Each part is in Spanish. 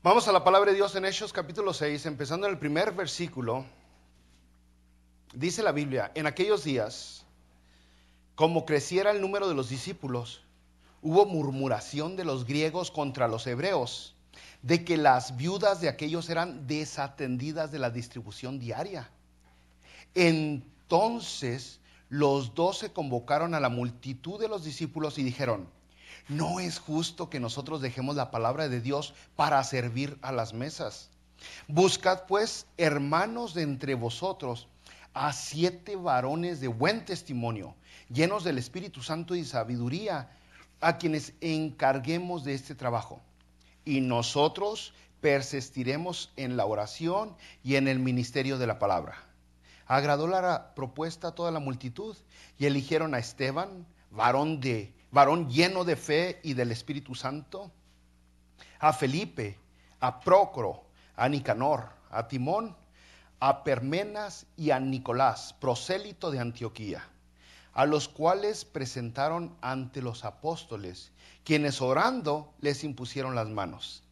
Vamos a la palabra de Dios en Hechos capítulo 6, empezando en el primer versículo. Dice la Biblia: en aquellos días, como creciera el número de los discípulos, hubo murmuración de los griegos contra los hebreos, de que las viudas de aquellos eran desatendidas de la distribución diaria. Entonces los 12 convocaron a la multitud de los discípulos y dijeron: no es justo que nosotros dejemos la palabra de Dios para servir a las mesas. Buscad pues, hermanos, de entre vosotros a 7 varones de buen testimonio, llenos del Espíritu Santo y sabiduría, a quienes encarguemos de este trabajo. Y nosotros persistiremos en la oración y en el ministerio de la palabra. Agradó la propuesta a toda la multitud y eligieron a Esteban, varón lleno de fe y del Espíritu Santo, a Felipe, a Prócoro, a Nicanor, a Timón, a Permenas y a Nicolás, prosélito de Antioquía, a los cuales presentaron ante los apóstoles, quienes orando les impusieron las manos.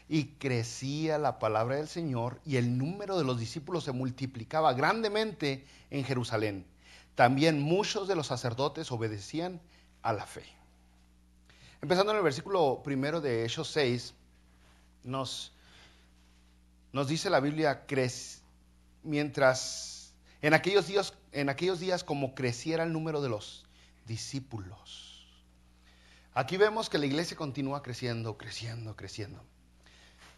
Y crecía la palabra del Señor, y el número de los discípulos se multiplicaba grandemente en Jerusalén. También muchos de los sacerdotes obedecían a la fe. Empezando en el versículo primero de Hechos 6, nos dice la Biblia: mientras en aquellos días como creciera el número de los discípulos. Aquí vemos que la iglesia continúa creciendo, creciendo, creciendo.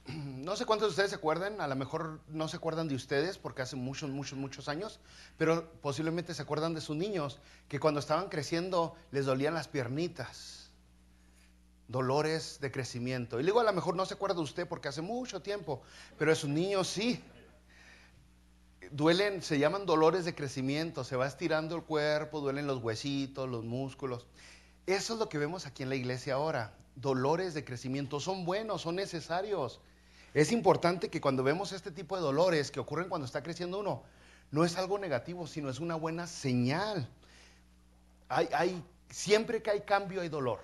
No sé cuántos de ustedes se acuerdan, a lo mejor no se acuerdan de ustedes porque hace muchos, muchos, muchos años, pero posiblemente se acuerdan de sus niños que cuando estaban creciendo les dolían las piernitas, dolores de crecimiento. Y luego a lo mejor no se acuerda usted porque hace mucho tiempo, pero a sus niños sí. Duelen, se llaman dolores de crecimiento, se va estirando el cuerpo, duelen los huesitos, los músculos. Eso es lo que vemos aquí en la iglesia ahora, dolores de crecimiento. Son buenos, son necesarios. Es importante que cuando vemos este tipo de dolores que ocurren cuando está creciendo uno, no es algo negativo, sino es una buena señal. Siempre que hay cambio hay dolor.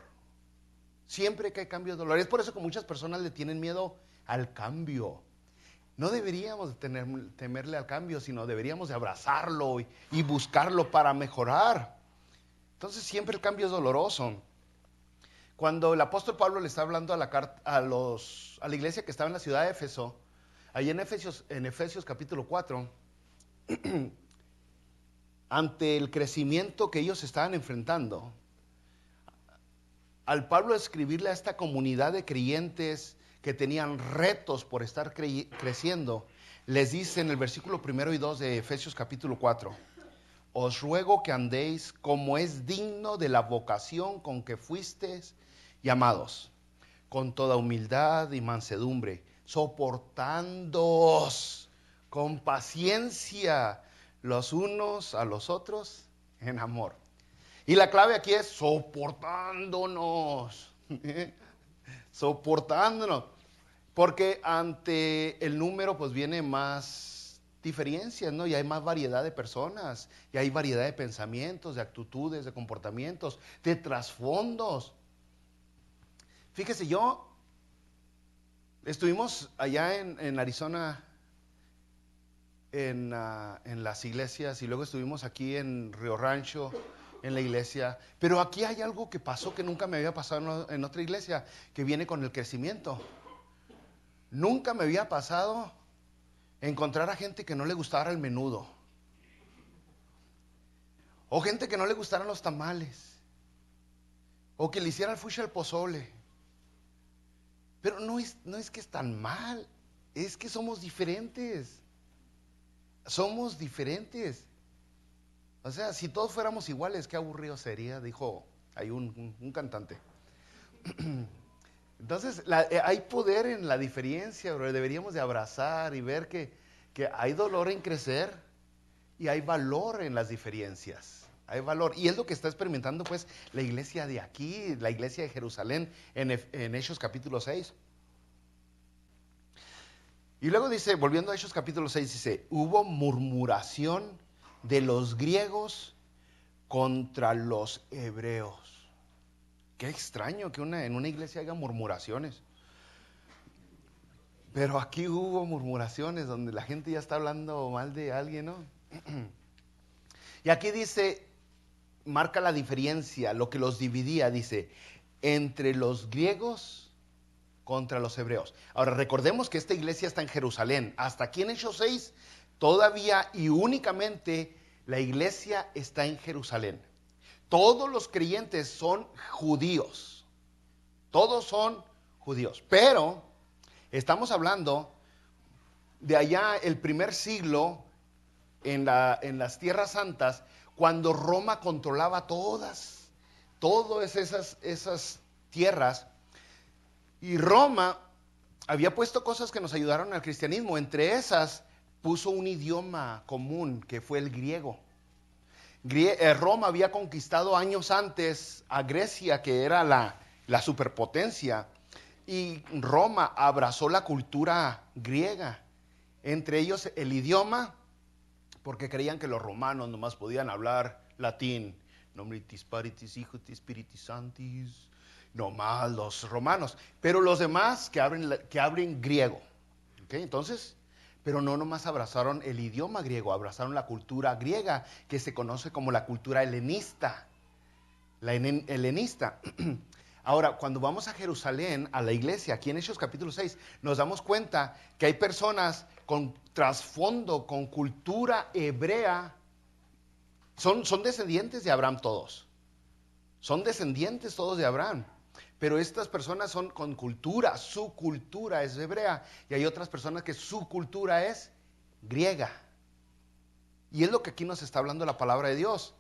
Siempre que hay cambio hay dolor. Es por eso que muchas personas le tienen miedo al cambio. No deberíamos temerle al cambio, sino deberíamos de abrazarlo y buscarlo para mejorar. Entonces siempre el cambio es doloroso. Cuando el apóstol Pablo le está hablando a la iglesia que estaba en la ciudad de Éfeso, ahí en Efesios capítulo 4, ante el crecimiento que ellos estaban enfrentando, al Pablo escribirle a esta comunidad de creyentes que tenían retos por estar creciendo, les dice en el versículo 1 y 2 de Efesios capítulo 4: os ruego que andéis como es digno de la vocación con que fuisteis llamados, con toda humildad y mansedumbre, soportándoos con paciencia los unos a los otros en amor. Y la clave aquí es soportándonos. Soportándonos. Porque ante el número pues viene más diferencias, ¿no? Y hay más variedad de personas, y hay variedad de pensamientos, de actitudes, de comportamientos, de trasfondos. Fíjese, estuvimos allá en Arizona en las iglesias, y luego estuvimos aquí en Río Rancho en la iglesia, pero aquí hay algo que pasó que nunca me había pasado en otra iglesia, que viene con el crecimiento. Nunca me había pasado encontrar a gente que no le gustara el menudo, o gente que no le gustaran los tamales, o que le hiciera el fuchi al pozole. Pero no es que es tan mal, es que somos diferentes. Somos diferentes. O sea, si todos fuéramos iguales, qué aburrido sería, dijo hay un cantante. Entonces, hay poder en la diferencia, bro. Deberíamos de abrazar y ver que hay dolor en crecer y hay valor en las diferencias. Hay valor. Y es lo que está experimentando pues la iglesia de aquí, la iglesia de Jerusalén en Hechos capítulo 6. Y luego dice, volviendo a Hechos capítulo 6, dice: hubo murmuración de los griegos contra los hebreos. Qué extraño que en una iglesia haya murmuraciones. Pero aquí hubo murmuraciones donde la gente ya está hablando mal de alguien, ¿no? Y aquí dice, marca la diferencia, lo que los dividía, dice, entre los griegos contra los hebreos. Ahora, recordemos que esta iglesia está en Jerusalén. Hasta aquí en Hechos 6, todavía y únicamente la iglesia está en Jerusalén. Todos los creyentes son judíos. Todos son judíos. Pero estamos hablando de allá el primer siglo en las tierras santas, cuando Roma controlaba todas esas tierras. Y Roma había puesto cosas que nos ayudaron al cristianismo. Entre esas puso un idioma común que fue el griego. Roma había conquistado años antes a Grecia, que era la superpotencia, y Roma abrazó la cultura griega, entre ellos el idioma, porque creían que los romanos nomás podían hablar latín. Nombritis paritis hijutis spiritis sanctis, nomás los romanos, pero los demás que hablen griego. ¿Okay? Entonces, pero no nomás abrazaron el idioma griego, abrazaron la cultura griega, que se conoce como la cultura helenista. Helenista. Ahora, cuando vamos a Jerusalén, a la iglesia, aquí en Hechos capítulo 6, nos damos cuenta que hay personas con trasfondo, con cultura hebrea. Son descendientes de Abraham todos. Son descendientes todos de Abraham. Pero estas personas son con cultura, su cultura es hebrea. Y hay otras personas que su cultura es griega. Y es lo que aquí nos está hablando la palabra de Dios.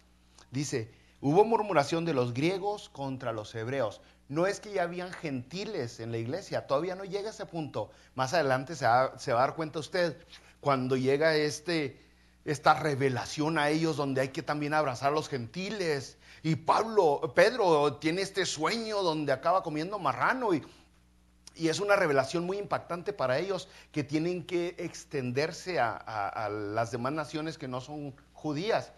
Dice, hubo murmuración de los griegos contra los hebreos. No es que ya habían gentiles en la iglesia, todavía no llega a ese punto. Más adelante se va a dar cuenta usted cuando llega esta revelación a ellos, donde hay que también abrazar a los gentiles. Y Pedro tiene este sueño donde acaba comiendo marrano y es una revelación muy impactante para ellos, que tienen que extenderse a las demás naciones que no son judías.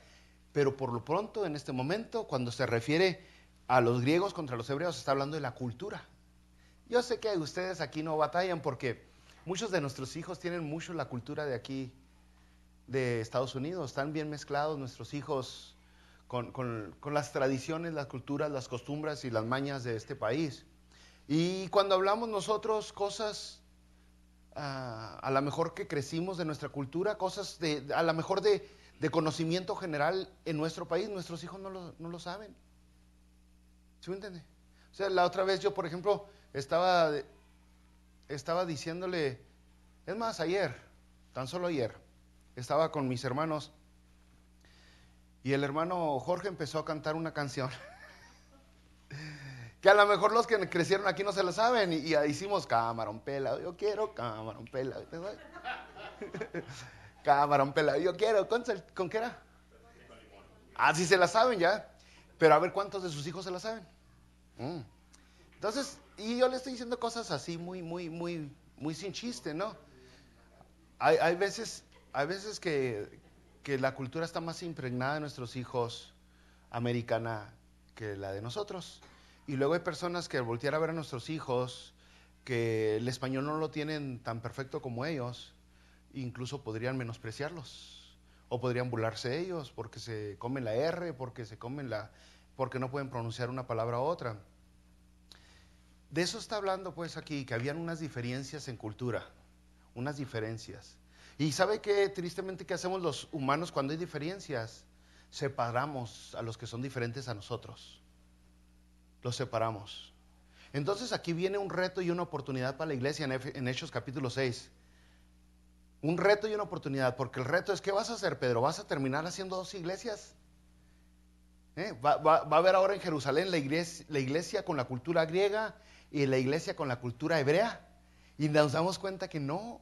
Pero por lo pronto, en este momento, cuando se refiere a los griegos contra los hebreos, está hablando de la cultura. Yo sé que ustedes aquí no batallan porque muchos de nuestros hijos tienen mucho la cultura de aquí, de Estados Unidos. Están bien mezclados nuestros hijos con las tradiciones, las culturas, las costumbres y las mañas de este país. Y cuando hablamos nosotros cosas, a lo mejor que crecimos de nuestra cultura, cosas a lo mejor de conocimiento general en nuestro país, nuestros hijos no lo saben. ¿Sí me entiende? O sea, la otra vez yo, por ejemplo, estaba diciéndole, es más, tan solo ayer, estaba con mis hermanos y el hermano Jorge empezó a cantar una canción que a lo mejor los que crecieron aquí no se la saben, y hicimos camarón pelado, yo quiero camarón pelado. Camarón pelado, yo quiero, ¿con qué era? Ah, sí se la saben ya, pero a ver cuántos de sus hijos se la saben. Entonces, y yo le estoy diciendo cosas así muy sin chiste, ¿no? Hay veces que la cultura está más impregnada de nuestros hijos americana que la de nosotros. Y luego hay personas que al voltear a ver a nuestros hijos, que el español no lo tienen tan perfecto como ellos, incluso podrían menospreciarlos, o podrían burlarse de ellos, porque se comen la R, porque no pueden pronunciar una palabra u otra. De eso está hablando pues aquí, que habían unas diferencias en cultura, unas diferencias. Y ¿sabe qué? Tristemente, ¿qué hacemos los humanos cuando hay diferencias? Separamos a los que son diferentes a nosotros. Los separamos. Entonces aquí viene un reto y una oportunidad para la iglesia en Hechos capítulo 6. Un reto y una oportunidad, porque el reto es, ¿qué vas a hacer, Pedro? ¿Vas a terminar haciendo 2 iglesias? Va a haber ahora en Jerusalén la iglesia con la cultura griega y la iglesia con la cultura hebrea. Y nos damos cuenta que no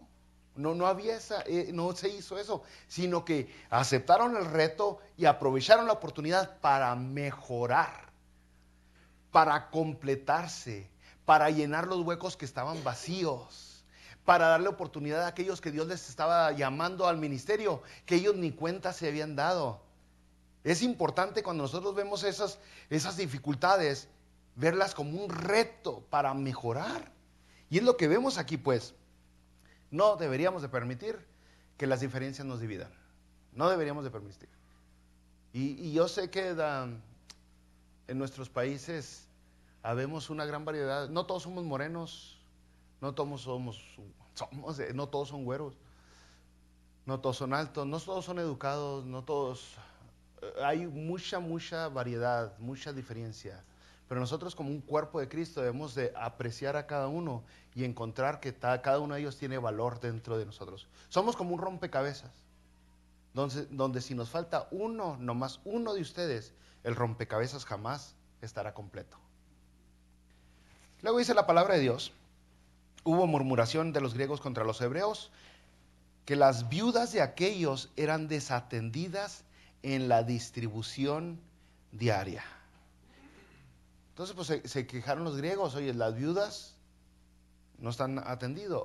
había no se hizo eso, sino que aceptaron el reto y aprovecharon la oportunidad para mejorar, para completarse, para llenar los huecos que estaban vacíos, para darle oportunidad a aquellos que Dios les estaba llamando al ministerio, que ellos ni cuenta se habían dado. Es importante cuando nosotros vemos esas dificultades, verlas como un reto para mejorar. Y es lo que vemos aquí pues. No deberíamos de permitir que las diferencias nos dividan. No deberíamos de permitir. Y yo sé que en nuestros países habemos una gran variedad. No todos somos morenos, no todos no todos son güeros, no todos son altos, no todos son educados, no todos. Hay mucha variedad, mucha diferencia. Pero nosotros como un cuerpo de Cristo debemos de apreciar a cada uno y encontrar que cada uno de ellos tiene valor dentro de nosotros. Somos como un rompecabezas, donde si nos falta uno, nomás uno de ustedes, el rompecabezas jamás estará completo. Luego dice la palabra de Dios, hubo murmuración de los griegos contra los hebreos, que las viudas de aquellos eran desatendidas en la distribución diaria. Entonces pues se quejaron los griegos, oye, las viudas no están atendidas.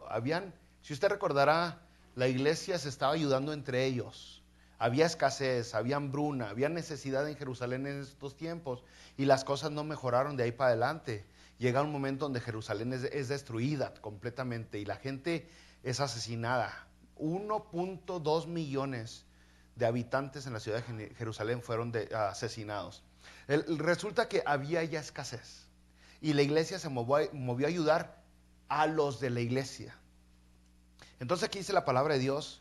Si usted recordará, la iglesia se estaba ayudando entre ellos. Había escasez, había hambruna, había necesidad en Jerusalén en estos tiempos y las cosas no mejoraron de ahí para adelante. Llega un momento donde Jerusalén es destruida completamente y la gente es asesinada. 1.2 millones de habitantes en la ciudad de Jerusalén fueron asesinados. Resulta que había ya escasez y la iglesia se movió a ayudar a los de la iglesia. Entonces aquí dice la palabra de Dios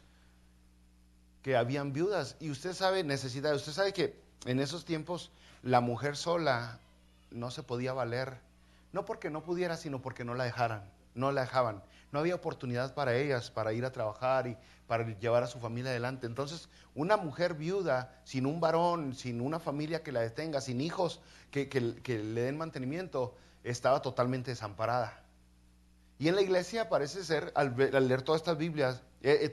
que habían viudas y usted sabe necesidades. Usted sabe que en esos tiempos la mujer sola no se podía valer, no porque no pudiera, sino porque no la dejaban. No había oportunidad para ellas, para ir a trabajar y para llevar a su familia adelante. Entonces, una mujer viuda, sin un varón, sin una familia que la detenga, sin hijos que le den mantenimiento, estaba totalmente desamparada. Y en la iglesia parece ser, al leer todas estas Biblias,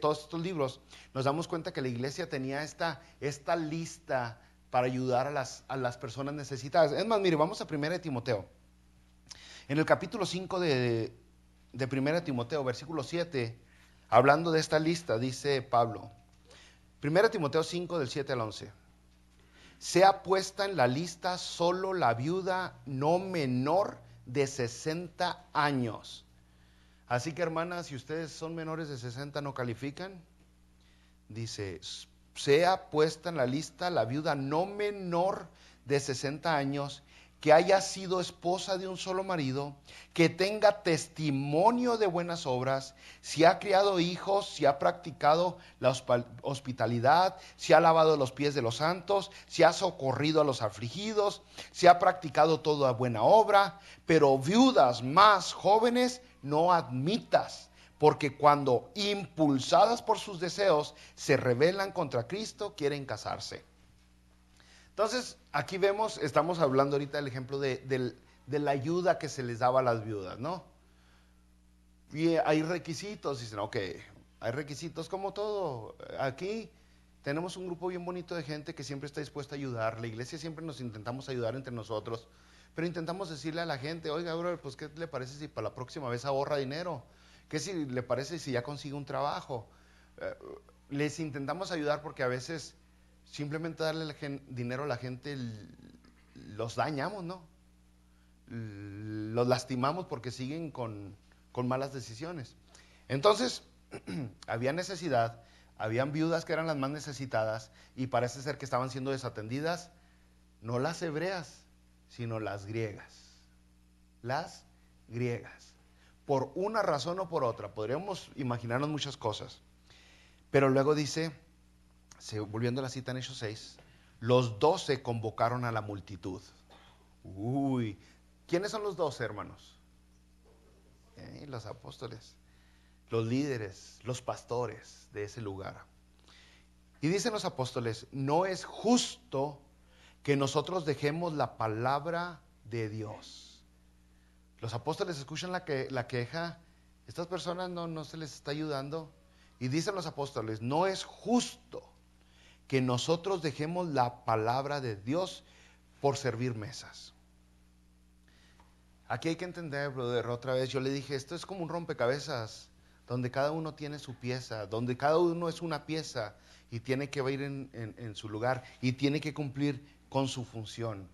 todos estos libros, nos damos cuenta que la iglesia tenía esta lista para ayudar a las personas necesitadas. Es más, mire, vamos a 1 Timoteo. En el capítulo 5 de 1 Timoteo, versículo 7, hablando de esta lista, dice Pablo, 1 Timoteo 5, del 7 al 11. Sea puesta en la lista solo la viuda no menor de 60 años. Así que hermanas, si ustedes son menores de 60 no califican. Dice, sea puesta en la lista la viuda no menor de 60 años, que haya sido esposa de un solo marido, que tenga testimonio de buenas obras, si ha criado hijos, si ha practicado la hospitalidad, si ha lavado los pies de los santos, si ha socorrido a los afligidos, si ha practicado toda buena obra, pero viudas más jóvenes no admitas, porque cuando impulsadas por sus deseos se rebelan contra Cristo, quieren casarse. Entonces, aquí estamos hablando ahorita del ejemplo de la ayuda que se les daba a las viudas, ¿no? Y hay requisitos, dicen, ok, hay requisitos como todo. Aquí tenemos un grupo bien bonito de gente que siempre está dispuesta a ayudar. La iglesia siempre nos intentamos ayudar entre nosotros, pero intentamos decirle a la gente, oiga, bro, pues ¿qué le parece si para la próxima vez ahorra dinero? ¿Qué si le parece si ya consigue un trabajo? Les intentamos ayudar porque a veces simplemente darle dinero a la gente los dañamos, ¿no? Los lastimamos porque siguen con malas decisiones. Entonces, había necesidad, habían viudas que eran las más necesitadas y parece ser que estaban siendo desatendidas, no las hebreas, sino las griegas. Las griegas. Por una razón o por otra, podríamos imaginarnos muchas cosas. Pero luego dice, volviendo a la cita en Hechos 6, los 12 convocaron a la multitud. Uy, ¿quiénes son los 12, hermanos? Los apóstoles, los líderes, los pastores de ese lugar. Y dicen los apóstoles, no es justo que nosotros dejemos la palabra de Dios. Los apóstoles escuchan la queja, estas personas no se les está ayudando. Y dicen los apóstoles, no es justo que nosotros dejemos la palabra de Dios por servir mesas. Aquí hay que entender, brother, otra vez, yo le dije, esto es como un rompecabezas, donde cada uno tiene su pieza, donde cada uno es una pieza y tiene que ir en su lugar y tiene que cumplir con su función.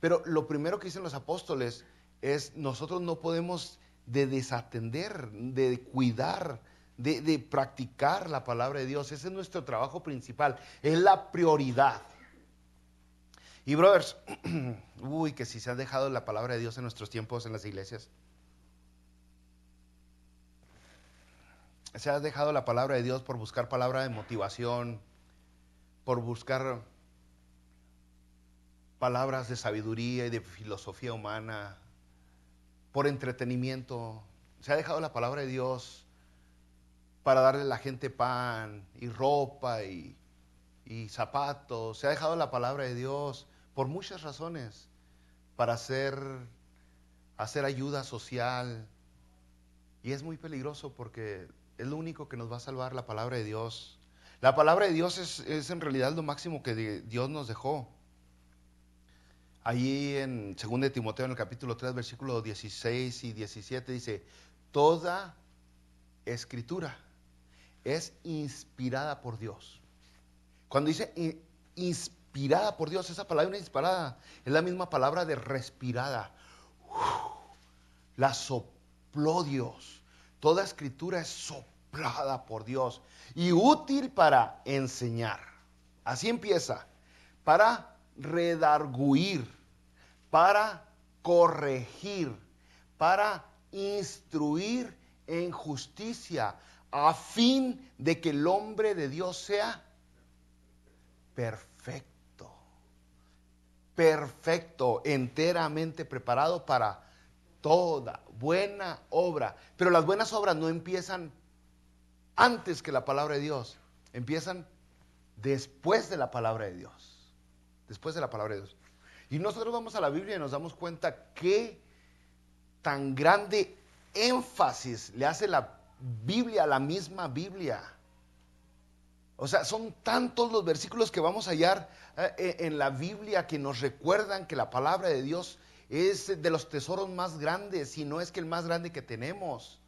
Pero lo primero que dicen los apóstoles es, nosotros no podemos desatender, de cuidar de practicar la palabra de Dios. Ese es nuestro trabajo principal, es la prioridad. Y brothers, uy, que si se ha dejado la palabra de Dios en nuestros tiempos en las iglesias. Se ha dejado la palabra de Dios por buscar palabra de motivación, por buscar palabras de sabiduría y de filosofía humana, por entretenimiento. Se ha dejado la palabra de Dios para darle a la gente pan y ropa y zapatos. Se ha dejado la palabra de Dios por muchas razones, para hacer ayuda social. Y es muy peligroso porque es lo único que nos va a salvar, la palabra de Dios. La palabra de Dios es en realidad lo máximo que Dios nos dejó. Allí en 2 de Timoteo, en el capítulo 3, versículos 16 y 17, dice: toda escritura es inspirada por Dios. Cuando dice inspirada por Dios, esa palabra inspirada es la misma palabra de respirada. La sopló Dios. Toda escritura es soplada por Dios y útil para enseñar. Así empieza. Para redarguir, para corregir, para instruir en justicia, a fin de que el hombre de Dios sea perfecto, perfecto, enteramente preparado para toda buena obra. Pero las buenas obras no empiezan antes que la palabra de Dios, empiezan después de la palabra de Dios. Después de la palabra de Dios. Y nosotros vamos a la Biblia y nos damos cuenta qué tan grande énfasis le hace la Biblia a la misma Biblia. O sea, son tantos los versículos que vamos a hallar en la Biblia que nos recuerdan que la palabra de Dios es de los tesoros más grandes, si no es que el más grande que tenemos.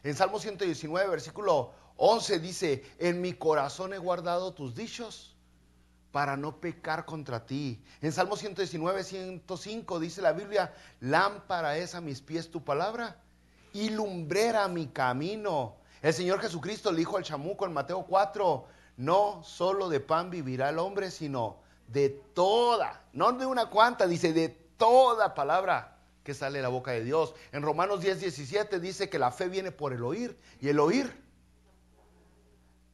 En Salmo 119, versículo 11 dice: en mi corazón he guardado tus dichos para no pecar contra ti. En Salmo 119, 105 dice la Biblia: lámpara es a mis pies tu palabra y lumbrera mi camino. El Señor Jesucristo le dijo al chamuco en Mateo 4: no solo de pan vivirá el hombre, sino de toda, no de una cuanta, dice de toda palabra que sale de la boca de Dios. En Romanos 10, 17 dice que la fe viene por el oír y el oír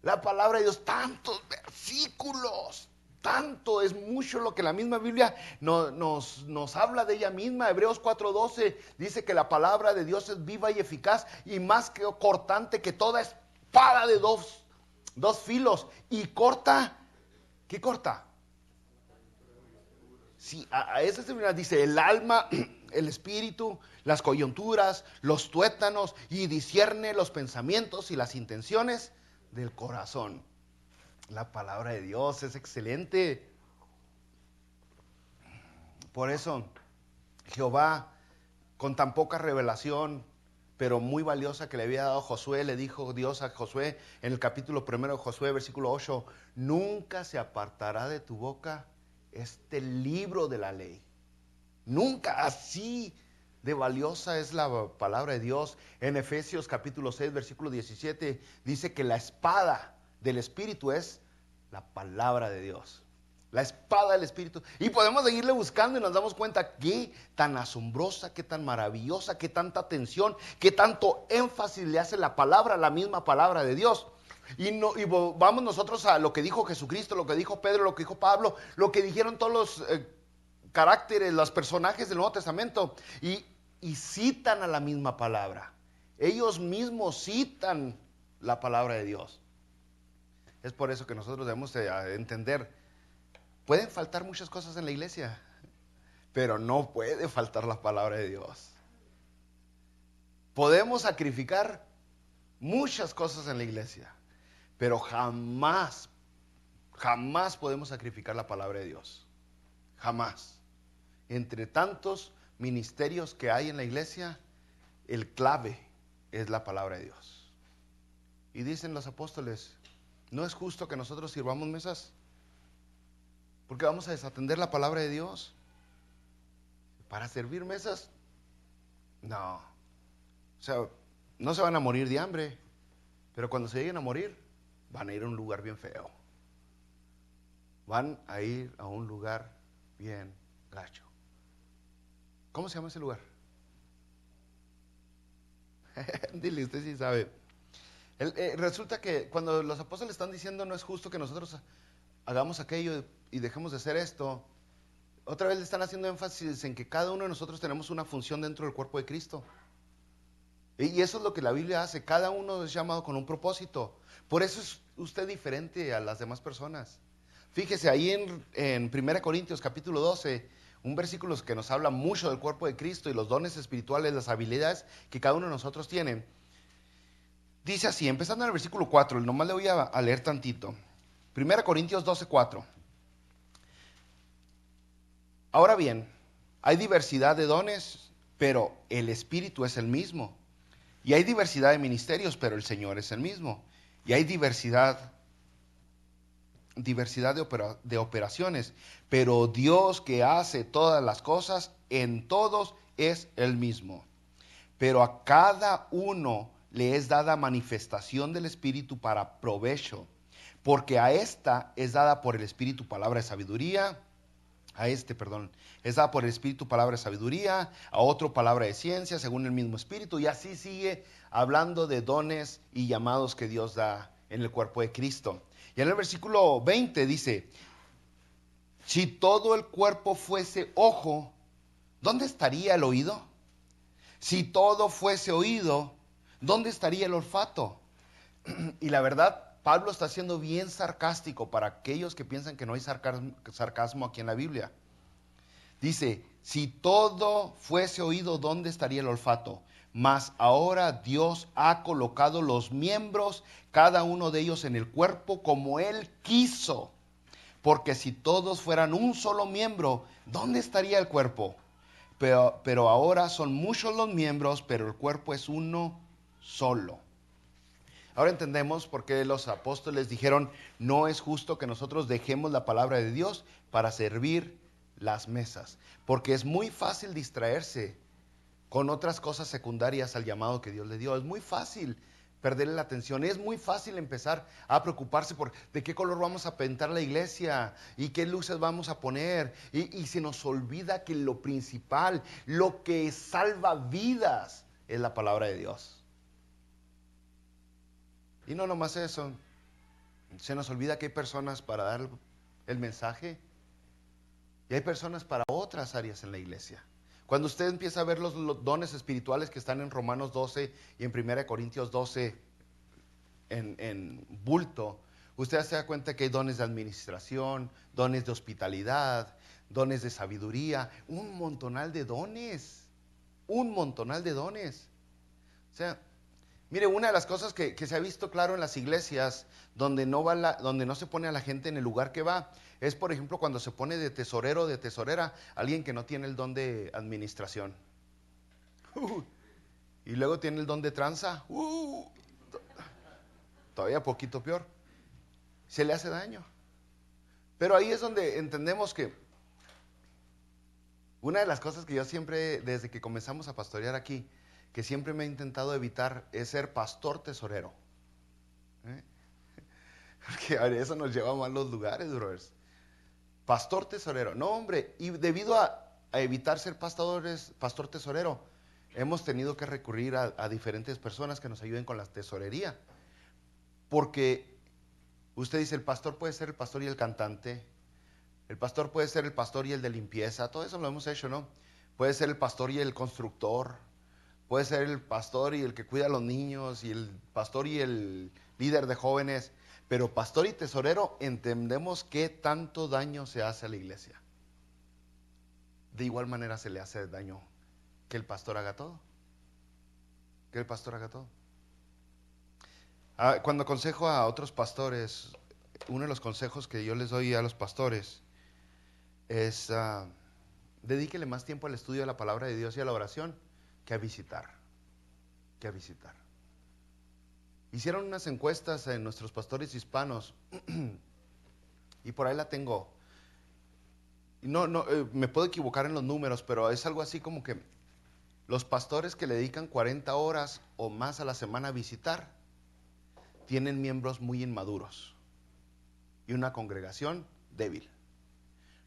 la palabra de Dios. Tantos versículos, tanto, es mucho lo que la misma Biblia nos habla de ella misma. Hebreos 4:12 dice que la palabra de Dios es viva y eficaz y más que cortante que toda espada de dos filos. Y corta, ¿qué corta? Sí, a esa terminal dice el alma, el espíritu, las coyunturas, los tuétanos, y discierne los pensamientos y las intenciones del corazón. La palabra de Dios es excelente. Por eso Jehová, con tan poca revelación, pero muy valiosa que le había dado Josué, le dijo Dios a Josué en el capítulo 1 de Josué, versículo 8: nunca se apartará de tu boca este libro de la ley. Nunca. Así de valiosa es la palabra de Dios. En Efesios capítulo 6, versículo 17, dice que la espada del Espíritu es la palabra de Dios. La espada del Espíritu. Y podemos seguirle buscando y nos damos cuenta qué tan asombrosa, qué tan maravillosa, qué tanta atención, qué tanto énfasis le hace la palabra, la misma palabra de Dios. Y vamos nosotros a lo que dijo Jesucristo, lo que dijo Pedro, lo que dijo Pablo, lo que dijeron todos los caracteres, los personajes del Nuevo Testamento, y citan a la misma palabra. Ellos mismos citan la palabra de Dios. Es por eso que nosotros debemos entender: pueden faltar muchas cosas en la iglesia, pero no puede faltar la palabra de Dios. Podemos sacrificar muchas cosas en la iglesia, pero jamás podemos sacrificar la palabra de Dios. Jamás. Entre tantos ministerios que hay en la iglesia, el clave es la palabra de Dios. Y dicen los apóstoles: ¿no es justo que nosotros sirvamos mesas? Porque vamos a desatender la palabra de Dios para servir mesas. No. O sea, no se van a morir de hambre. Pero cuando se lleguen a morir, van a ir a un lugar bien feo. Van a ir a un lugar bien gacho. ¿Cómo se llama ese lugar? Dile, usted sí sabe. Resulta que cuando los apóstoles están diciendo no es justo que nosotros hagamos aquello y dejemos de hacer esto, otra vez le están haciendo énfasis en que cada uno de nosotros tenemos una función dentro del cuerpo de Cristo. Y eso es lo que la Biblia hace. Cada uno es llamado con un propósito. Por eso es usted diferente a las demás personas. Fíjese ahí en 1 Corintios capítulo 12, un versículo que nos habla mucho del cuerpo de Cristo y los dones espirituales, las habilidades que cada uno de nosotros tiene. Dice así, empezando en el versículo 4, nomás le voy a leer tantito. 1 Corintios 12, 4. Ahora bien, hay diversidad de dones, pero el Espíritu es el mismo. Y hay diversidad de ministerios, pero el Señor es el mismo. Y hay diversidad de operaciones, pero Dios que hace todas las cosas en todos es el mismo. Pero a cada uno le es dada manifestación del Espíritu para provecho, porque a esta es dada por el Espíritu palabra de sabiduría, es dada por el Espíritu palabra de sabiduría, a otro palabra de ciencia, según el mismo Espíritu, y así sigue hablando de dones y llamados que Dios da en el cuerpo de Cristo. Y en el versículo 20 dice, si todo el cuerpo fuese ojo, ¿dónde estaría el oído? Si todo fuese oído, ¿dónde estaría el olfato? Y la verdad, Pablo está siendo bien sarcástico para aquellos que piensan que no hay sarcasmo aquí en la Biblia. Dice, si todo fuese oído, ¿dónde estaría el olfato? Mas ahora Dios ha colocado los miembros, cada uno de ellos en el cuerpo como Él quiso. Porque si todos fueran un solo miembro, ¿dónde estaría el cuerpo? Pero ahora son muchos los miembros, pero el cuerpo es uno solo. Ahora entendemos por qué los apóstoles dijeron, no es justo que nosotros dejemos la palabra de Dios para servir las mesas. Porque es muy fácil distraerse con otras cosas secundarias al llamado que Dios le dio. Es muy fácil perderle la atención. Es muy fácil empezar a preocuparse por de qué color vamos a pintar la iglesia y qué luces vamos a poner. Y se nos olvida que lo principal, lo que salva vidas, es la palabra de Dios. Y no nomás eso, se nos olvida que hay personas para dar el mensaje y hay personas para otras áreas en la iglesia. Cuando usted empieza a ver los dones espirituales que están en Romanos 12 y en 1 Corintios 12 en bulto, usted se da cuenta que hay dones de administración, dones de hospitalidad, dones de sabiduría, un montonal de dones, un montonal de dones. O sea, mire, una de las cosas que se ha visto claro en las iglesias donde no se pone a la gente en el lugar que va, es por ejemplo cuando se pone de tesorero o de tesorera alguien que no tiene el don de administración. Y luego tiene el don de tranza. Todavía poquito peor. Se le hace daño. Pero ahí es donde entendemos que una de las cosas que yo siempre, desde que comenzamos a pastorear aquí, que siempre me he intentado evitar es ser pastor tesorero. Porque eso nos lleva a malos lugares, brothers. Pastor tesorero. No, hombre, y debido a evitar ser pastor tesorero, hemos tenido que recurrir a diferentes personas que nos ayuden con la tesorería. Porque usted dice, el pastor puede ser el pastor y el cantante, el pastor puede ser el pastor y el de limpieza, todo eso lo hemos hecho, ¿no? Puede ser el pastor y el constructor, puede ser el pastor y el que cuida a los niños, y el pastor y el líder de jóvenes, pero pastor y tesorero entendemos qué tanto daño se hace a la iglesia. De igual manera se le hace daño que el pastor haga todo, que el pastor haga todo. Cuando aconsejo a otros pastores, uno de los consejos que yo les doy a los pastores es dedíquele más tiempo al estudio de la palabra de Dios y a la oración que a visitar, que a visitar. Hicieron unas encuestas en nuestros pastores hispanos y por ahí la tengo. Me puedo equivocar en los números, pero es algo así como que los pastores que le dedican 40 horas o más a la semana a visitar tienen miembros muy inmaduros y una congregación débil.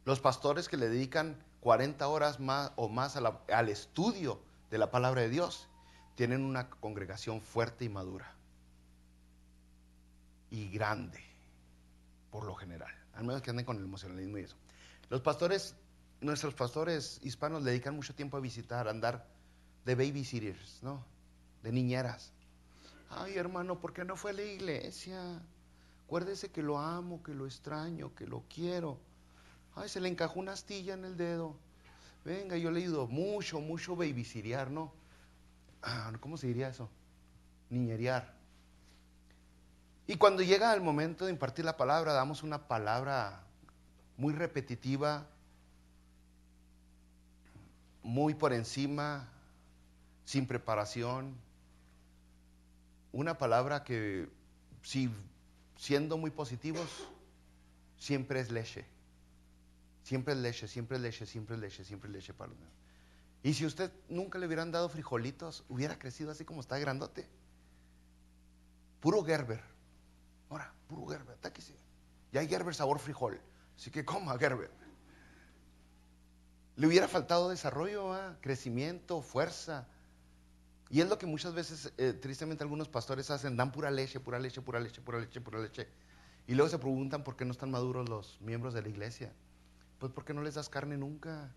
Los pastores que le dedican 40 horas más o más al estudio de la palabra de Dios tienen una congregación fuerte y madura y grande, por lo general, al menos que anden con el emocionalismo y eso. Nuestros pastores hispanos le dedican mucho tiempo a visitar, a andar de babysitters, ¿no? De niñeras. Ay, hermano, ¿por qué no fue a la iglesia? Acuérdese que lo amo, que lo extraño, que lo quiero. Ay, se le encajó una astilla en el dedo. Venga, yo le he ido mucho babysittear, ¿no? ¿Cómo se diría eso? Niñerear. Y cuando llega el momento de impartir la palabra, damos una palabra muy repetitiva, muy por encima, sin preparación. Una palabra que, si siendo muy positivos, siempre es leche. Siempre es leche, siempre es leche, siempre es leche, siempre es leche para los niños. Y si usted nunca le hubieran dado frijolitos, hubiera crecido así como está grandote. Puro Gerber. Ahora, puro Gerber, táquese. Ya hay Gerber sabor frijol, así que coma Gerber. Le hubiera faltado desarrollo, crecimiento, fuerza. Y es lo que muchas veces, tristemente, algunos pastores hacen: dan pura leche, pura leche, pura leche, pura leche, pura leche. Y luego se preguntan por qué no están maduros los miembros de la iglesia. Pues porque no les das carne nunca.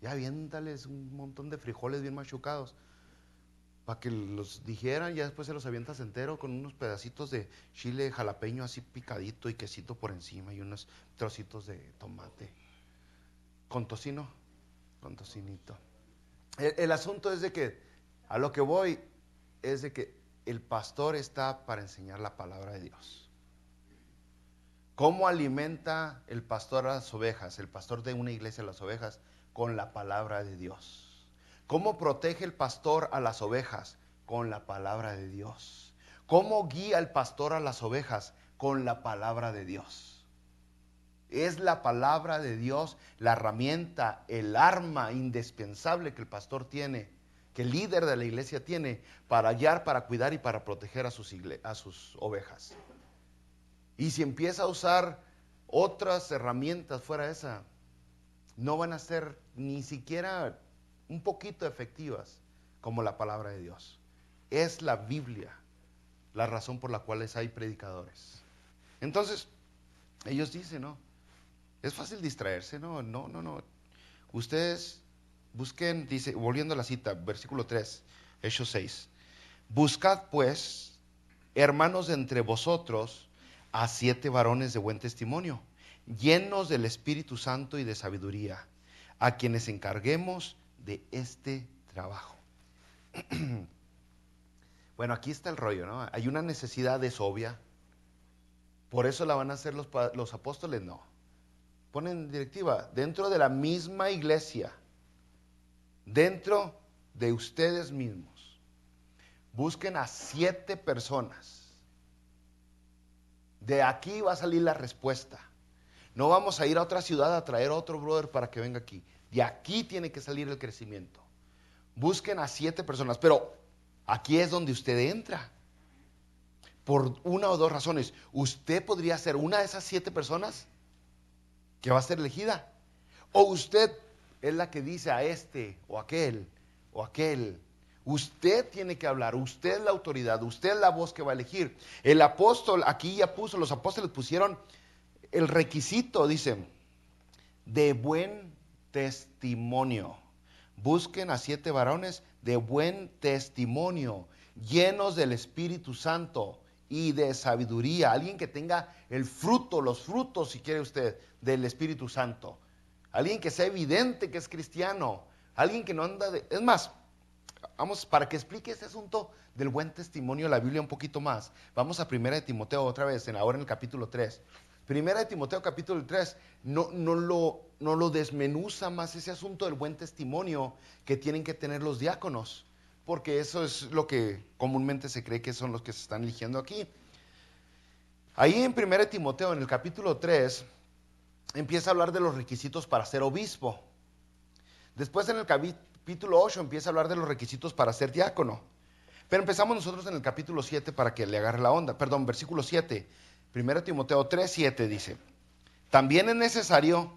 Ya aviéntales un montón de frijoles bien machucados para que los digieran, ya después se los avientas entero con unos pedacitos de chile jalapeño así picadito y quesito por encima y unos trocitos de tomate. Con tocino, con tocinito. El asunto es de que, a lo que voy, es de que el pastor está para enseñar la palabra de Dios. ¿Cómo alimenta el pastor a las ovejas, el pastor de una iglesia a las ovejas? Con la palabra de Dios. ¿Cómo protege el pastor a las ovejas? Con la palabra de Dios. ¿Cómo guía el pastor a las ovejas? Con la palabra de Dios. Es la palabra de Dios la herramienta, el arma indispensable que el pastor tiene, que el líder de la iglesia tiene para guiar, para cuidar y para proteger a sus ovejas. Y si empieza a usar otras herramientas fuera de esa, no van a ser ni siquiera un poquito efectivas como la palabra de Dios. Es la Biblia la razón por la cual hay predicadores. Entonces, ellos dicen, ¿no? Es fácil distraerse, no. Ustedes busquen, dice, volviendo a la cita, versículo 3, Hechos 6. Buscad pues, hermanos, de entre vosotros a 7 varones de buen testimonio, llenos del Espíritu Santo y de sabiduría, a quienes encarguemos de este trabajo. Bueno, aquí está el rollo, ¿no? Hay una necesidad, es obvia. ¿Por eso la van a hacer los apóstoles? No. Ponen directiva, dentro de la misma iglesia, dentro de ustedes mismos, busquen a 7 personas. De aquí va a salir la respuesta. No vamos a ir a otra ciudad a traer a otro brother para que venga aquí. De aquí tiene que salir el crecimiento. Busquen a 7 personas, pero aquí es donde usted entra. Por una o dos razones. Usted podría ser una de esas 7 personas que va a ser elegida. O usted es la que dice a este o aquel o aquel. Usted tiene que hablar, usted es la autoridad, usted es la voz que va a elegir. El apóstol, aquí ya puso, los apóstoles pusieron el requisito, dicen, de buen testimonio. Busquen a 7 varones de buen testimonio, llenos del Espíritu Santo y de sabiduría. Alguien que tenga el fruto, los frutos, si quiere usted, del Espíritu Santo. Alguien que sea evidente que es cristiano. Alguien que no anda de... Es más, vamos, para que explique este asunto del buen testimonio, la Biblia un poquito más. Vamos a 1 de Timoteo otra vez, ahora en el capítulo 3. 1 de Timoteo capítulo 3 no lo desmenuza más ese asunto del buen testimonio que tienen que tener los diáconos, porque eso es lo que comúnmente se cree que son los que se están eligiendo aquí. Ahí en 1 de Timoteo, en el capítulo 3, empieza a hablar de los requisitos para ser obispo. Después en el capítulo 8 empieza a hablar de los requisitos para ser diácono. Pero empezamos nosotros en el capítulo 7 para que le agarre la onda. Perdón, versículo 7. 1 Timoteo 3, 7 dice, también es necesario,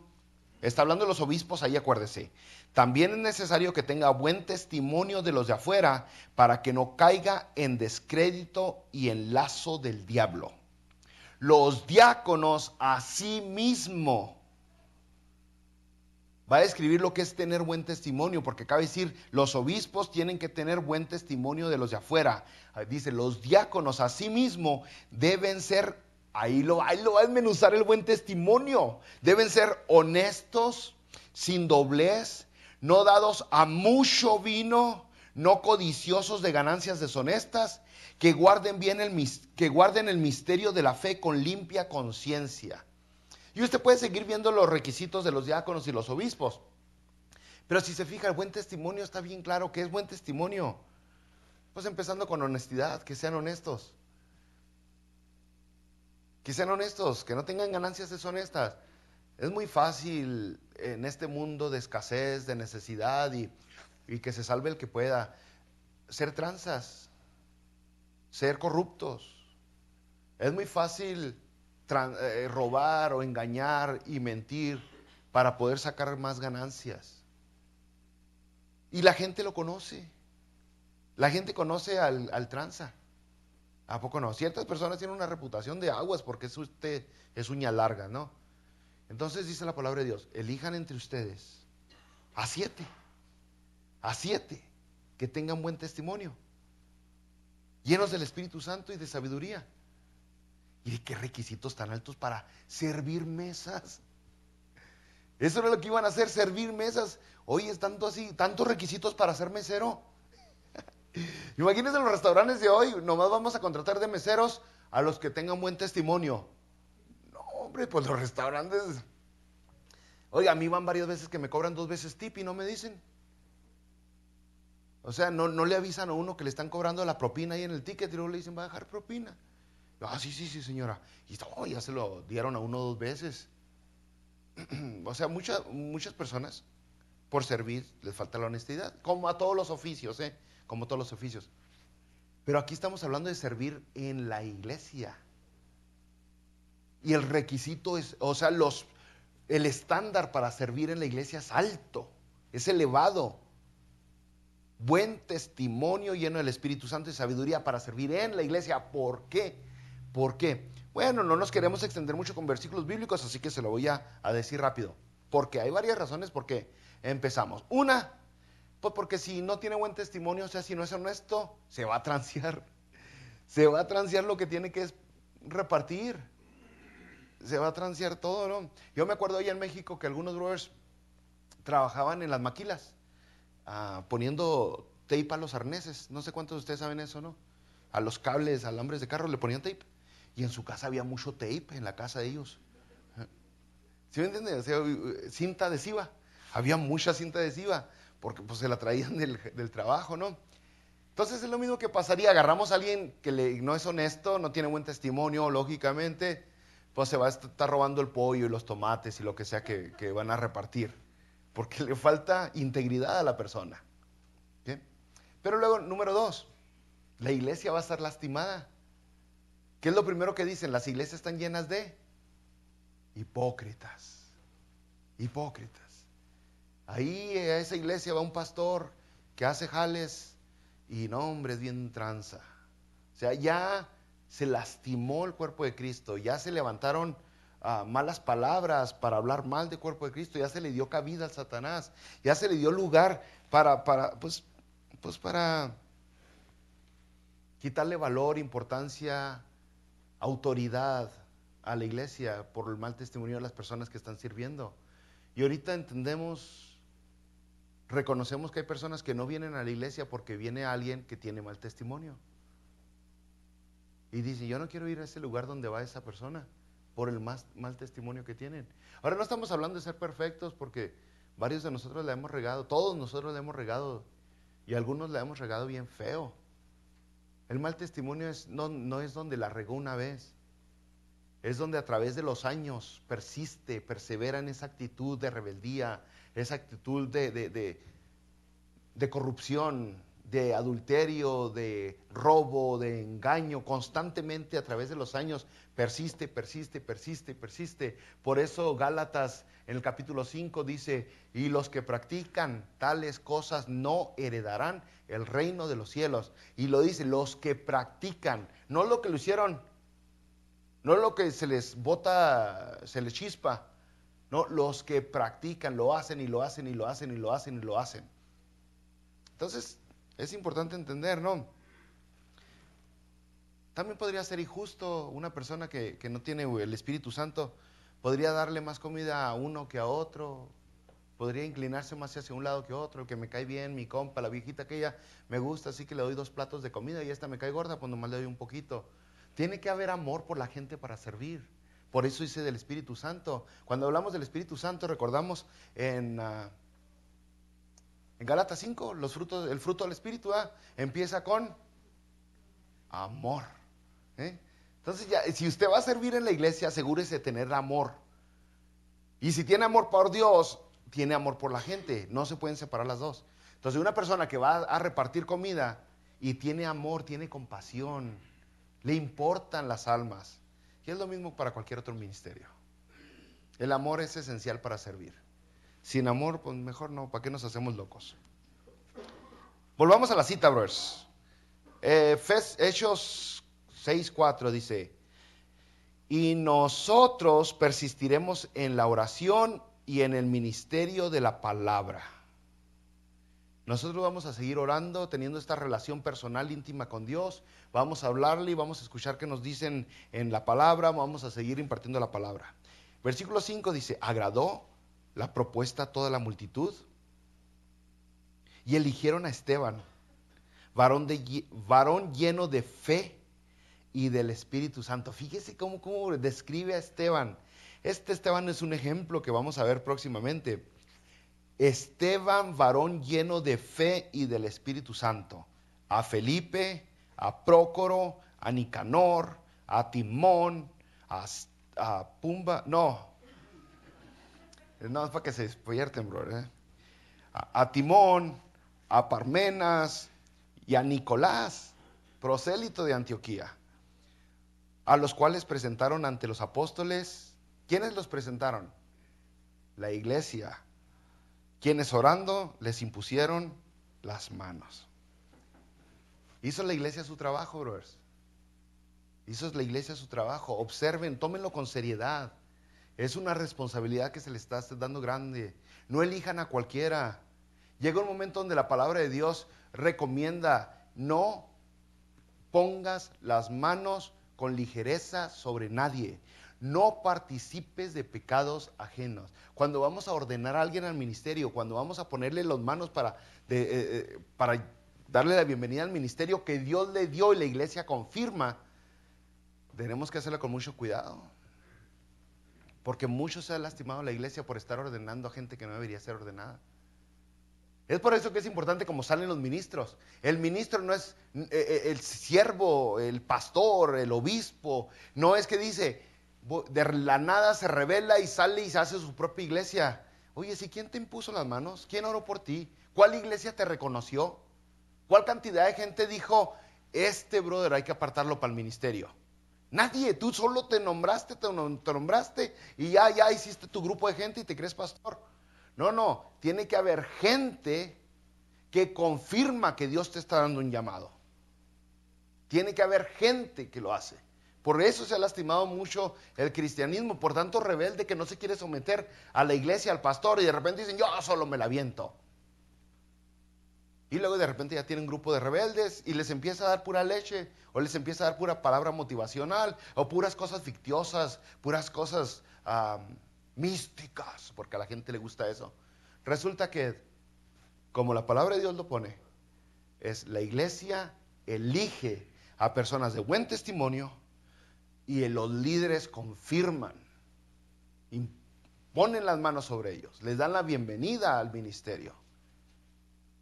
está hablando de los obispos, ahí acuérdese, también es necesario que tenga buen testimonio de los de afuera para que no caiga en descrédito y en lazo del diablo. Los diáconos asimismo, va a describir lo que es tener buen testimonio, porque cabe decir, los obispos tienen que tener buen testimonio de los de afuera. Dice, los diáconos asimismo deben ser, ahí lo va a desmenuzar el buen testimonio, deben ser honestos, sin doblez, no dados a mucho vino, no codiciosos de ganancias deshonestas, que guarden el misterio de la fe con limpia conciencia. Y usted puede seguir viendo los requisitos de los diáconos y los obispos. Pero si se fija, el buen testimonio está bien claro que es buen testimonio. Pues empezando con honestidad, que sean honestos. Que sean honestos, que no tengan ganancias deshonestas. Es muy fácil en este mundo de escasez, de necesidad y que se salve el que pueda, ser tranzas, ser corruptos. Es muy fácil robar o engañar y mentir para poder sacar más ganancias. Y la gente lo conoce. La gente conoce al tranza. ¿A poco no? Ciertas personas tienen una reputación de aguas porque usted es uña larga, ¿no? Entonces dice la palabra de Dios, elijan entre ustedes a siete que tengan buen testimonio, llenos del Espíritu Santo y de sabiduría. ¿Y de qué requisitos tan altos para servir mesas? Eso era lo que iban a hacer, servir mesas. Oye, es tanto así, tantos requisitos para ser mesero. Imagínense los restaurantes de hoy, nomás vamos a contratar de meseros a los que tengan buen testimonio. No, hombre, pues los restaurantes... Oiga, a mí van varias veces que me cobran 2 veces tip y no me dicen. O sea, no le avisan a uno que le están cobrando la propina ahí en el ticket y luego le dicen, va a dejar propina. Ah, sí, señora. Y ya se lo dieron a uno 2 veces. O sea, muchas personas, por servir, les falta la honestidad. Como a todos los oficios, como todos los oficios. Pero aquí estamos hablando de servir en la iglesia. Y el requisito es, o sea, el estándar para servir en la iglesia es alto, es elevado. Buen testimonio lleno del Espíritu Santo y sabiduría para servir en la iglesia. ¿Por qué? ¿Por qué? Bueno, no nos queremos extender mucho con versículos bíblicos, así que se lo voy a decir rápido. Porque hay varias razones por qué empezamos. Una, pues porque si no tiene buen testimonio, o sea, si no es honesto, se va a transear. Se va a transear lo que tiene que repartir. Se va a transear todo, ¿no? Yo me acuerdo allá en México que algunos brothers trabajaban en las maquilas, poniendo tape a los arneses. No sé cuántos de ustedes saben eso, ¿no? A los cables, alambres de carro le ponían tape. Y en su casa había mucho tape, en la casa de ellos. ¿Sí me entienden? O sea, cinta adhesiva. Había mucha cinta adhesiva, porque pues se la traían del trabajo, ¿no? Entonces es lo mismo que pasaría. Agarramos a alguien que no es honesto, no tiene buen testimonio, lógicamente, pues se va a estar robando el pollo y los tomates y lo que sea que van a repartir. Porque le falta integridad a la persona. ¿Sí? Pero luego, número 2, la iglesia va a estar lastimada. ¿Qué es lo primero que dicen? Las iglesias están llenas de hipócritas. Hipócritas. Ahí a esa iglesia va un pastor que hace jales y no, hombre, es bien tranza. O sea, ya se lastimó el cuerpo de Cristo, ya se levantaron malas palabras para hablar mal del cuerpo de Cristo, ya se le dio cabida al Satanás, ya se le dio lugar para quitarle valor, importancia, autoridad a la iglesia por el mal testimonio de las personas que están sirviendo. Y ahorita reconocemos que hay personas que no vienen a la iglesia porque viene alguien que tiene mal testimonio. Y dice, yo no quiero ir a ese lugar donde va esa persona por el mal testimonio que tienen. Ahora no estamos hablando de ser perfectos porque varios de nosotros la hemos regado, todos nosotros la hemos regado y algunos la hemos regado bien feo. El mal testimonio no es donde la regó una vez, es donde a través de los años persevera en esa actitud de rebeldía, esa actitud de corrupción, de adulterio, de robo, de engaño, constantemente a través de los años, persiste, persiste, persiste, persiste. Por eso Gálatas en el capítulo 5 dice, y los que practican tales cosas no heredarán el reino de los cielos. Y lo dice, los que practican, no lo que lo hicieron, no lo que se les bota, se les chispa, no, los que practican, lo hacen y lo hacen y lo hacen y lo hacen y lo hacen. Entonces, es importante entender, ¿no? También podría ser injusto una persona que no tiene el Espíritu Santo, podría darle más comida a uno que a otro, podría inclinarse más hacia un lado que otro, el que me cae bien, mi compa, la viejita aquella, me gusta, así que le doy 2 platos de comida y esta me cae gorda, pues nomás le doy un poquito. Tiene que haber amor por la gente para servir. Por eso dice del Espíritu Santo. Cuando hablamos del Espíritu Santo, recordamos en Gálatas 5, el fruto del Espíritu empieza con amor. Entonces, ya, si usted va a servir en la iglesia, asegúrese de tener amor. Y si tiene amor por Dios, tiene amor por la gente. No se pueden separar las dos. Entonces, una persona que va a repartir comida y tiene amor, tiene compasión, le importan las almas. Y es lo mismo para cualquier otro ministerio. El amor es esencial para servir. Sin amor, pues mejor no, ¿para qué nos hacemos locos? Volvamos a la cita, brothers. Hechos 6:4 dice, y nosotros persistiremos en la oración y en el ministerio de la palabra. Nosotros vamos a seguir orando, teniendo esta relación personal íntima con Dios. Vamos a hablarle y vamos a escuchar qué nos dicen en la palabra. Vamos a seguir impartiendo la palabra. Versículo 5 dice, agradó la propuesta a toda la multitud y eligieron a Esteban, varón lleno de fe y del Espíritu Santo. Fíjese cómo describe a Esteban. Este Esteban es un ejemplo que vamos a ver próximamente. Esteban, varón lleno de fe y del Espíritu Santo. A Felipe, a Prócoro, a Nicanor, a Timón, a Pumba, no es para que se despierten, bro. A Timón, a Parmenas y a Nicolás, prosélito de Antioquía, a los cuales presentaron ante los apóstoles. ¿Quiénes los presentaron? La iglesia, quienes orando les impusieron las manos. Hizo la iglesia su trabajo, brothers. Hizo la iglesia su trabajo. Observen, tómenlo con seriedad. Es una responsabilidad que se les está dando grande. No elijan a cualquiera. Llega un momento donde la palabra de Dios recomienda, no pongas las manos con ligereza sobre nadie. No participes de pecados ajenos. Cuando vamos a ordenar a alguien al ministerio, cuando vamos a ponerle las manos para darle la bienvenida al ministerio que Dios le dio y la iglesia confirma, tenemos que hacerlo con mucho cuidado. Porque mucho se ha lastimado la iglesia por estar ordenando a gente que no debería ser ordenada. Es por eso que es importante como salen los ministros. El ministro no es el siervo, el pastor, el obispo. No es que dice, de la nada se revela y sale y se hace su propia iglesia. Oye, ¿sí quién te impuso las manos? ¿Quién oró por ti? ¿Cuál iglesia te reconoció? ¿Cuál cantidad de gente dijo, este brother hay que apartarlo para el ministerio? Nadie, tú solo te nombraste y ya hiciste tu grupo de gente y te crees pastor. No, tiene que haber gente que confirma que Dios te está dando un llamado. Tiene que haber gente que lo hace. Por eso se ha lastimado mucho el cristianismo, por tanto rebelde que no se quiere someter a la iglesia, al pastor, y de repente dicen, yo solo me la aviento. Y luego de repente ya tienen un grupo de rebeldes y les empieza a dar pura leche, o les empieza a dar pura palabra motivacional, o puras cosas fictiosas, puras cosas místicas, porque a la gente le gusta eso. Resulta que, como la palabra de Dios lo pone, es la iglesia elige a personas de buen testimonio y los líderes confirman, ponen las manos sobre ellos, les dan la bienvenida al ministerio.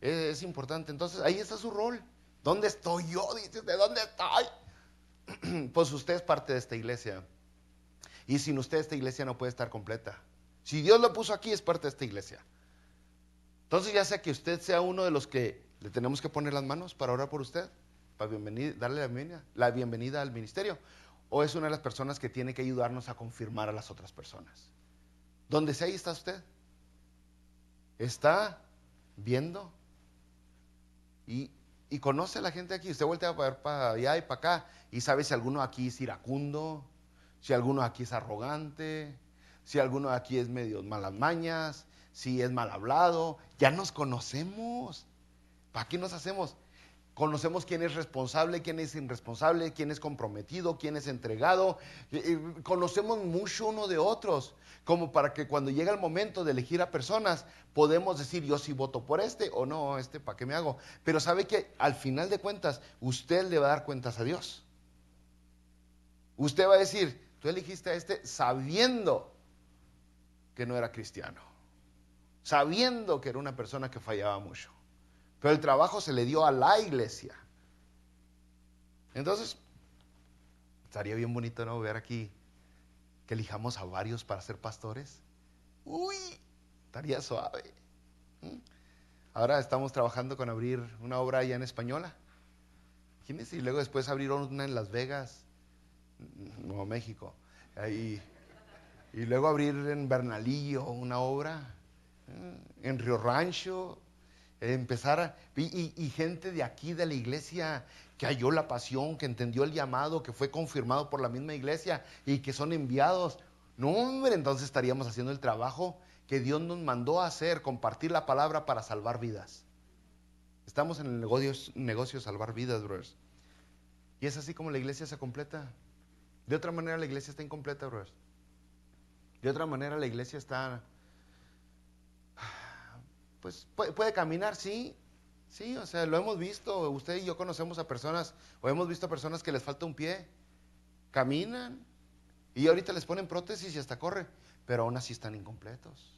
Es importante. Entonces, ahí está su rol. ¿Dónde estoy yo? Dices, ¿de dónde estoy? Pues usted es parte de esta iglesia. Y sin usted esta iglesia no puede estar completa. Si Dios lo puso aquí, es parte de esta iglesia. Entonces, ya sea que usted sea uno de los que ¿Le tenemos que poner las manos para orar por usted? Para darle la bienvenida al ministerio. ¿O es una de las personas que tiene que ayudarnos a confirmar a las otras personas? Donde sea, ahí está usted. Está viendo y conoce a la gente aquí. Usted voltea a ver para allá y para acá y sabe si alguno aquí es iracundo, si alguno aquí es arrogante, si alguno aquí es medio malas mañas, si es mal hablado. Ya nos conocemos. ¿Para qué nos hacemos? Conocemos quién es responsable, quién es irresponsable, quién es comprometido, quién es entregado. Conocemos mucho uno de otros, como para que cuando llega el momento de elegir a personas, podemos decir, yo sí voto por este o no, este, ¿para qué me hago? Pero sabe que al final de cuentas, usted le va a dar cuentas a Dios. Usted va a decir, tú elegiste a este sabiendo que no era cristiano, sabiendo que era una persona que fallaba mucho. Pero el trabajo se le dio a la iglesia. Entonces, estaría bien bonito, ¿no? Ver aquí que elijamos a varios para ser pastores. Uy, estaría suave. Ahora estamos trabajando con abrir una obra allá en Española. Imagínense, y luego después abrir una en Las Vegas, Nuevo México. Y luego abrir en Bernalillo una obra, en Río Rancho. Y gente de aquí de la iglesia que halló la pasión, que entendió el llamado, que fue confirmado por la misma iglesia y que son enviados. No, hombre, entonces estaríamos haciendo el trabajo que Dios nos mandó a hacer, compartir la palabra para salvar vidas. Estamos en el negocio de salvar vidas, brothers. Y es así como la iglesia se completa. De otra manera la iglesia está incompleta, brothers. De otra manera la iglesia está... Pues puede caminar, sí, o sea, lo hemos visto, usted y yo conocemos a personas, o hemos visto a personas que les falta un pie, caminan, y ahorita les ponen prótesis y hasta corre, pero aún así están incompletos.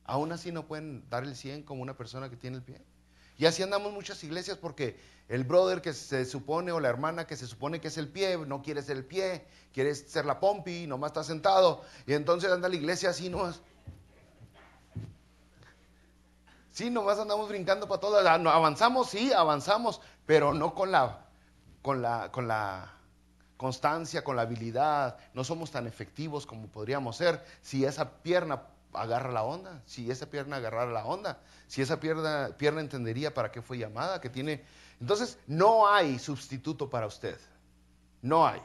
Aún así no pueden dar el 100 como una persona que tiene el pie. Y así andamos muchas iglesias porque el brother que se supone, o la hermana que se supone que es el pie, no quiere ser el pie, quiere ser la pompi, nomás está sentado, y entonces anda la iglesia así nomás. Sí, nomás andamos brincando para todas. Avanzamos, sí, avanzamos, pero no con la constancia, con la habilidad. No somos tan efectivos como podríamos ser si esa pierna agarra la onda, si esa pierna agarrara la onda, si esa pierna entendería para qué fue llamada, que tiene. Entonces, no hay sustituto para usted. No hay.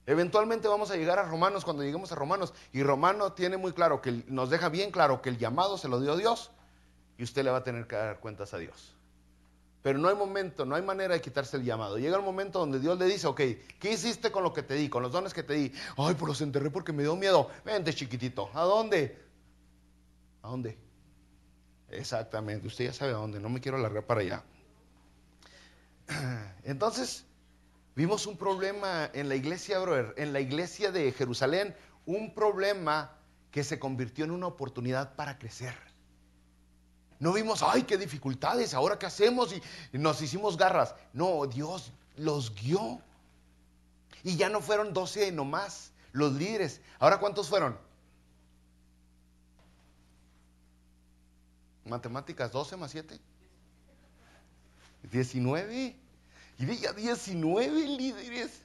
Eventualmente vamos a llegar a Romanos cuando lleguemos a Romanos. Y Romano tiene muy claro, nos deja bien claro que el llamado se lo dio Dios. Y usted le va a tener que dar cuentas a Dios. Pero no hay momento, no hay manera de quitarse el llamado. Llega el momento donde Dios le dice, ok, ¿qué hiciste con lo que te di, con los dones que te di? Ay, pues los enterré porque me dio miedo. Vente, chiquitito. ¿A dónde? ¿A dónde? Exactamente, usted ya sabe a dónde, no me quiero alargar para allá. Entonces, vimos un problema en la iglesia, brother, en la iglesia de Jerusalén, un problema que se convirtió en una oportunidad para crecer. No vimos, ay, qué dificultades, ahora qué hacemos, y nos hicimos garras. No, Dios los guió. Y ya no fueron 12 nomás los líderes. ¿Ahora cuántos fueron? Matemáticas, 12 más 7. 19. Y ya 19 líderes.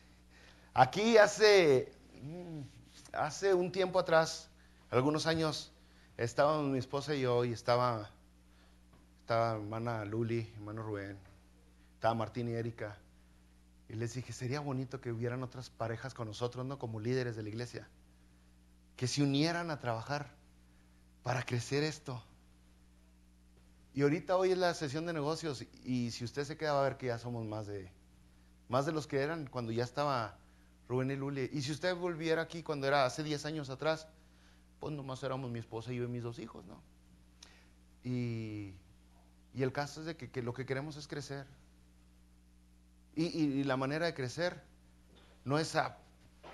Aquí hace un tiempo atrás, algunos años, estábamos mi esposa y yo, y estaba hermana Luli, hermano Rubén, estaba Martín y Erika, y les dije, sería bonito que hubieran otras parejas con nosotros, ¿no? Como líderes de la iglesia, que se unieran a trabajar para crecer esto. Y ahorita hoy es la sesión de negocios, y si usted se queda va a ver que ya somos más de los que eran cuando ya estaba Rubén y Luli. Y si usted volviera aquí cuando era hace 10 años atrás, pues nomás éramos mi esposa y yo y mis 2 hijos, ¿no? Y el caso es de que lo que queremos es crecer. Y la manera de crecer no es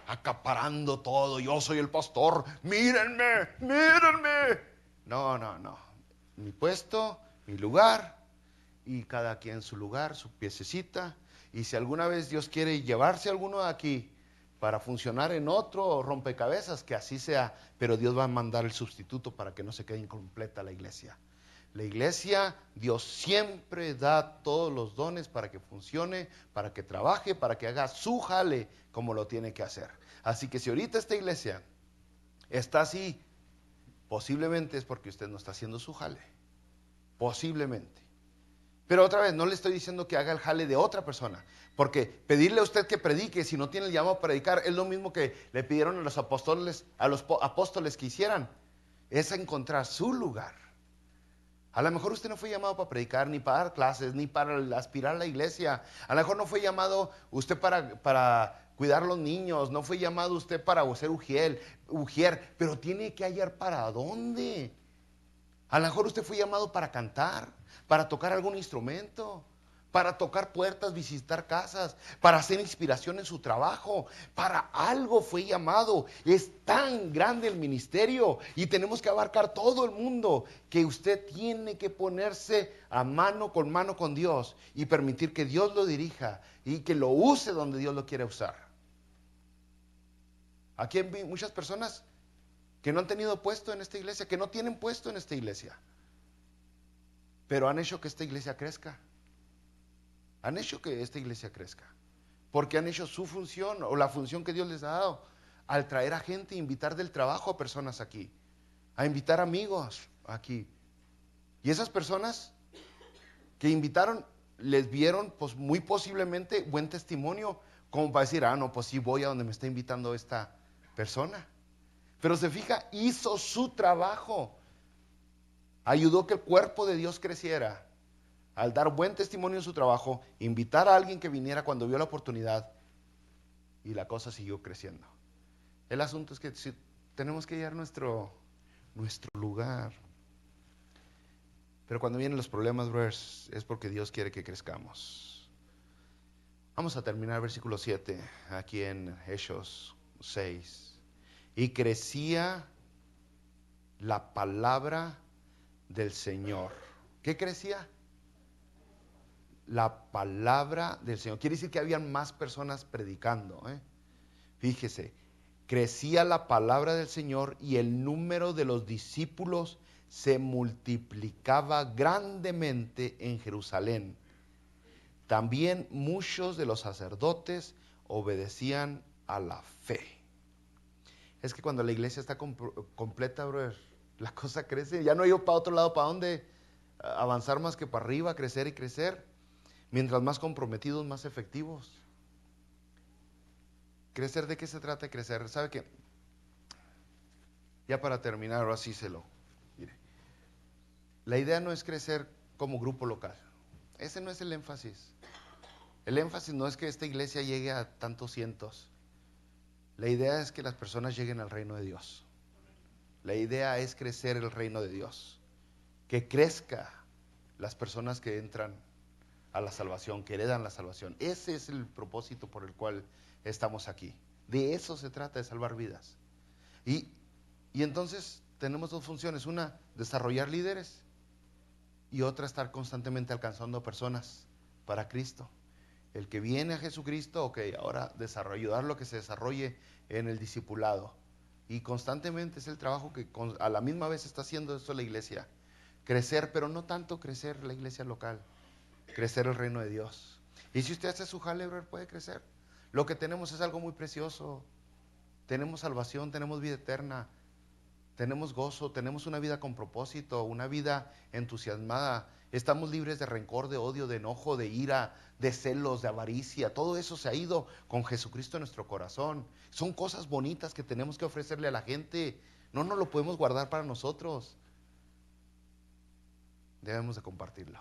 acaparando todo. Yo soy el pastor, mírenme, mírenme. No. Mi puesto, mi lugar, y cada quien su lugar, su piececita. Y si alguna vez Dios quiere llevarse a alguno de aquí para funcionar en otro rompecabezas, que así sea. Pero Dios va a mandar el sustituto para que no se quede incompleta la iglesia. La iglesia, Dios siempre da todos los dones para que funcione, para que trabaje, para que haga su jale como lo tiene que hacer. Así que si ahorita esta iglesia está así, posiblemente es porque usted no está haciendo su jale. Posiblemente. Pero otra vez, no le estoy diciendo que haga el jale de otra persona, porque pedirle a usted que predique si no tiene el llamado a predicar es lo mismo que le pidieron a los apóstoles que hicieran. Es encontrar su lugar. A lo mejor usted no fue llamado para predicar, ni para dar clases, ni para aspirar a la iglesia. A lo mejor no fue llamado usted para cuidar a los niños, no fue llamado usted para ser ujier, pero tiene que hallar para dónde. A lo mejor usted fue llamado para cantar, para tocar algún instrumento, para tocar puertas, visitar casas, para hacer inspiración en su trabajo. Para algo fue llamado. Es tan grande el ministerio y tenemos que abarcar todo el mundo que usted tiene que ponerse a mano con Dios y permitir que Dios lo dirija y que lo use donde Dios lo quiere usar. Aquí hay muchas personas que no han tenido puesto en esta iglesia, que no tienen puesto en esta iglesia, pero han hecho que esta iglesia crezca. Han hecho que esta iglesia crezca, porque han hecho su función o la función que Dios les ha dado al traer a gente, invitar del trabajo a personas aquí, a invitar amigos aquí. Y esas personas que invitaron les vieron pues muy posiblemente buen testimonio, como para decir, no, pues sí voy a donde me está invitando esta persona. Pero se fija, hizo su trabajo, ayudó que el cuerpo de Dios creciera. Al dar buen testimonio en su trabajo, invitar a alguien que viniera cuando vio la oportunidad y la cosa siguió creciendo. El asunto es que tenemos que hallar nuestro lugar. Pero cuando vienen los problemas, brothers, es porque Dios quiere que crezcamos. Vamos a terminar el versículo 7, aquí en Hechos 6. Y crecía la palabra del Señor. ¿Qué crecía? La palabra del Señor. Quiere decir que habían más personas predicando. Fíjese, crecía la palabra del Señor y el número de los discípulos se multiplicaba grandemente en Jerusalén. También muchos de los sacerdotes obedecían a la fe. Es que cuando la iglesia está completa, brother, la cosa crece. Ya no hay para otro lado, para dónde avanzar más que para arriba, crecer y crecer. Mientras más comprometidos, más efectivos. ¿Crecer de qué se trata de crecer? ¿Sabe qué? Ya para terminar, ahora sí mire. La idea no es crecer como grupo local. Ese no es el énfasis. El énfasis no es que esta iglesia llegue a tantos cientos. La idea es que las personas lleguen al reino de Dios. La idea es crecer el reino de Dios. Que crezca las personas que entran a la salvación, que heredan la salvación. Ese es el propósito por el cual estamos aquí. De eso se trata, de salvar vidas. Y entonces tenemos dos funciones. Una, desarrollar líderes. Y otra, estar constantemente alcanzando personas para Cristo. El que viene a Jesucristo, ok, ahora ayudarlo a que se desarrolle en el discipulado. Y constantemente es el trabajo que a la misma vez está haciendo esto la iglesia. Crecer, pero no tanto crecer la iglesia local. Crecer el reino de Dios. Y si usted hace su jale, puede crecer. Lo que tenemos es algo muy precioso. Tenemos salvación, tenemos vida eterna, tenemos gozo, tenemos una vida con propósito, una vida entusiasmada. Estamos libres de rencor, de odio, de enojo, de ira, de celos, de avaricia. Todo eso se ha ido con Jesucristo en nuestro corazón. Son cosas bonitas que tenemos que ofrecerle a la gente. No nos lo podemos guardar para nosotros. Debemos de compartirlo.